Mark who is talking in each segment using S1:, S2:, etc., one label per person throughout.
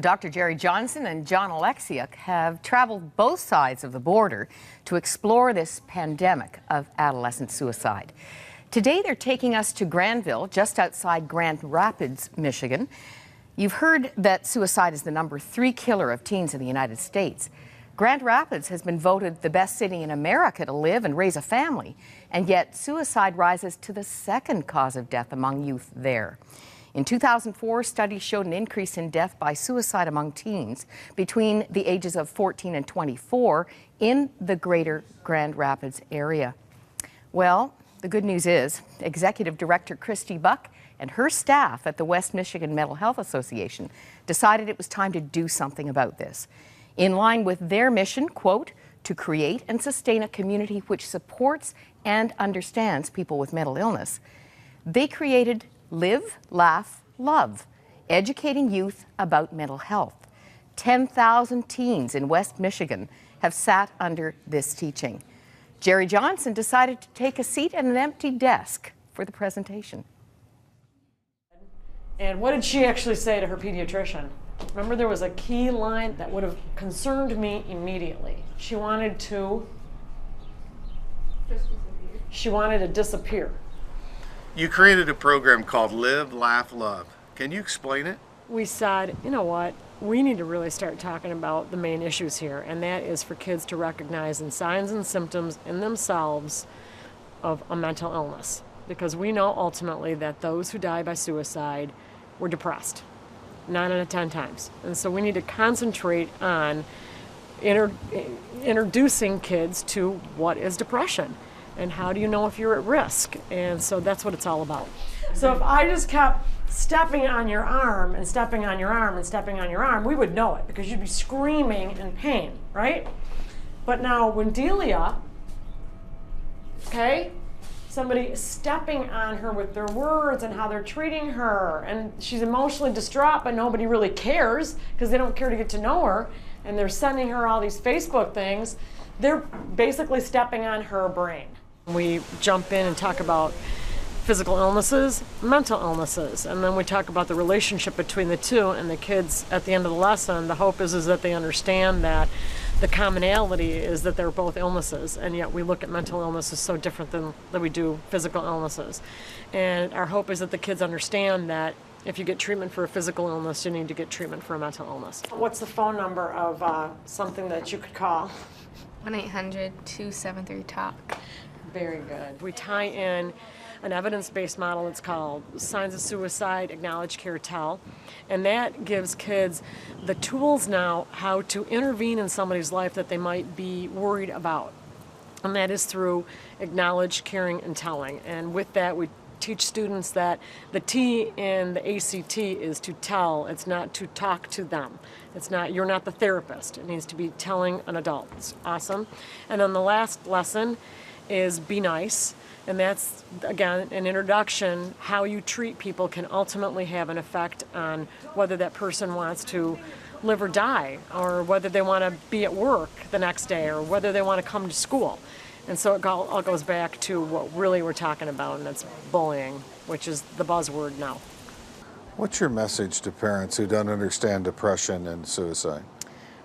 S1: Dr. Jerry Johnson and John Alexiuk have traveled both sides of the border to explore this pandemic of adolescent suicide. Today, they're taking us to Granville, just outside Grand Rapids, Michigan. You've heard that suicide is the #3 killer of teens in the United States. Grand Rapids has been voted the best city in America to live and raise a family, and yet suicide rises to the second cause of death among youth there. In 2004, studies showed an increase in death by suicide among teens between the ages of 14 and 24 in the greater Grand Rapids area. Well, the good news is Executive Director Christy Buck and her staff at the West Michigan Mental Health Association decided it was time to do something about this. In line with their mission, quote, to create and sustain a community which supports and understands people with mental illness, they created Live, Laugh, Love, educating youth about mental health. 10,000 teens in West Michigan have sat under this teaching. Jerry Johnson decided to take a seat at an empty desk for the presentation.
S2: And what did she actually say to her pediatrician? Remember, there was a key line that would have concerned me immediately. She wanted to disappear.
S3: You created a program called Live, Laugh, Love. Can you explain it?
S2: We said, you know what, we need to really start talking about the main issues here, and that is for kids to recognize the signs and symptoms in themselves of a mental illness. Because we know ultimately that those who die by suicide were depressed 9 out of 10 times. And so we need to concentrate on introducing kids to what is depression and how do you know if you're at risk. And so that's what it's all about. So if I just kept stepping on your arm and stepping on your arm and stepping on your arm, we would know it because you'd be screaming in pain, right? But now when Delia, okay, somebody is stepping on her with their words and how they're treating her, and she's emotionally distraught, but nobody really cares because they don't care to get to know her, and they're sending her all these Facebook things, they're basically stepping on her brain. We jump in and talk about physical illnesses, mental illnesses, and then we talk about the relationship between the two, and the kids at the end of the lesson, the hope is that they understand that the commonality is that they're both illnesses, and yet we look at mental illnesses so different than we do physical illnesses. And our hope is that the kids understand that if you get treatment for a physical illness, you need to get treatment for a mental illness. What's the phone number of something that you could call?
S4: 1-800-273-TALK.
S2: Very good. We tie in an evidence-based model. It's called Signs of Suicide, Acknowledge, Care, Tell. And that gives kids the tools now how to intervene in somebody's life that they might be worried about. And that is through acknowledge, caring, and telling. And with that, we teach students that the T in the ACT is to tell. It's not to talk to them. It's not, you're not the therapist. It needs to be telling an adult. It's awesome. And then the last lesson is be nice. And that's, again, an introduction. How you treat people can ultimately have an effect on whether that person wants to live or die, or whether they want to be at work the next day, or whether they want to come to school. And so it all goes back to what really we're talking about, and that's bullying, which is the buzzword now.
S5: What's your message to parents who don't understand depression and suicide?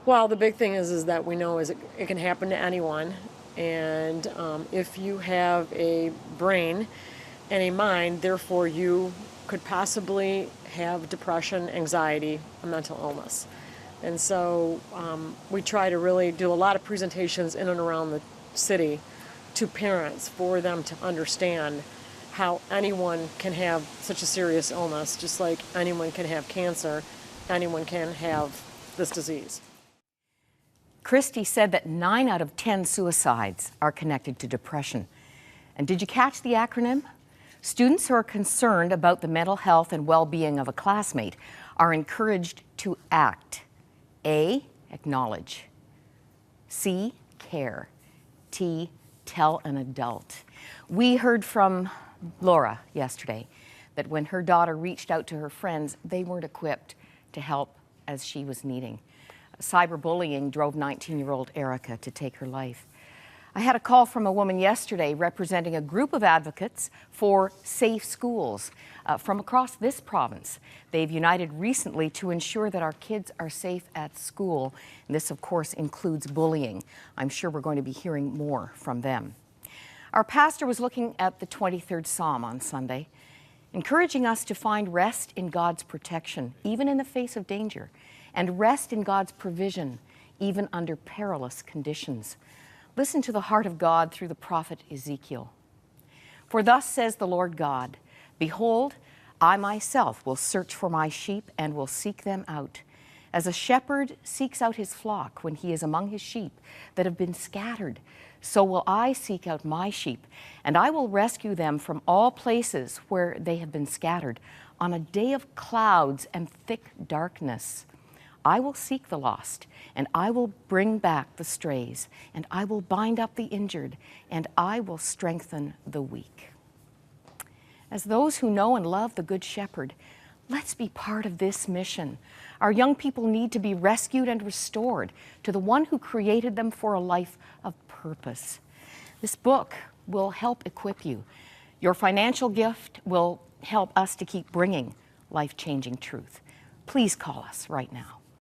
S2: Well, the big thing is that we know it can happen to anyone. And if you have a brain and a mind, therefore you could possibly have depression, anxiety, a mental illness. And so we try to really do a lot of presentations in and around the city to parents for them to understand how anyone can have such a serious illness, just like anyone can have cancer, anyone can have this disease.
S1: Christy said that 9 out of 10 suicides are connected to depression. And did you catch the acronym? Students who are concerned about the mental health and well-being of a classmate are encouraged to act. A, acknowledge. C, care. T, tell an adult. We heard from Laura yesterday that when her daughter reached out to her friends, they weren't equipped to help as she was needing. Cyberbullying drove 19-year-old Erica to take her life. I had a call from a woman yesterday representing a group of advocates for safe schools from across this province. They've united recently to ensure that our kids are safe at school. And this, of course, includes bullying. I'm sure we're going to be hearing more from them. Our pastor was looking at the 23rd Psalm on Sunday, encouraging us to find rest in God's protection, even in the face of danger, and rest in God's provision, even under perilous conditions. Listen to the heart of God through the prophet Ezekiel. For thus says the Lord God, behold, I myself will search for my sheep and will seek them out. As a shepherd seeks out his flock when he is among his sheep that have been scattered, so will I seek out my sheep, and I will rescue them from all places where they have been scattered on a day of clouds and thick darkness. I will seek the lost, and I will bring back the strays, and I will bind up the injured, and I will strengthen the weak. As those who know and love the Good Shepherd, let's be part of this mission. Our young people need to be rescued and restored to the one who created them for a life of purpose. This book will help equip you. Your financial gift will help us to keep bringing life-changing truth. Please call us right now.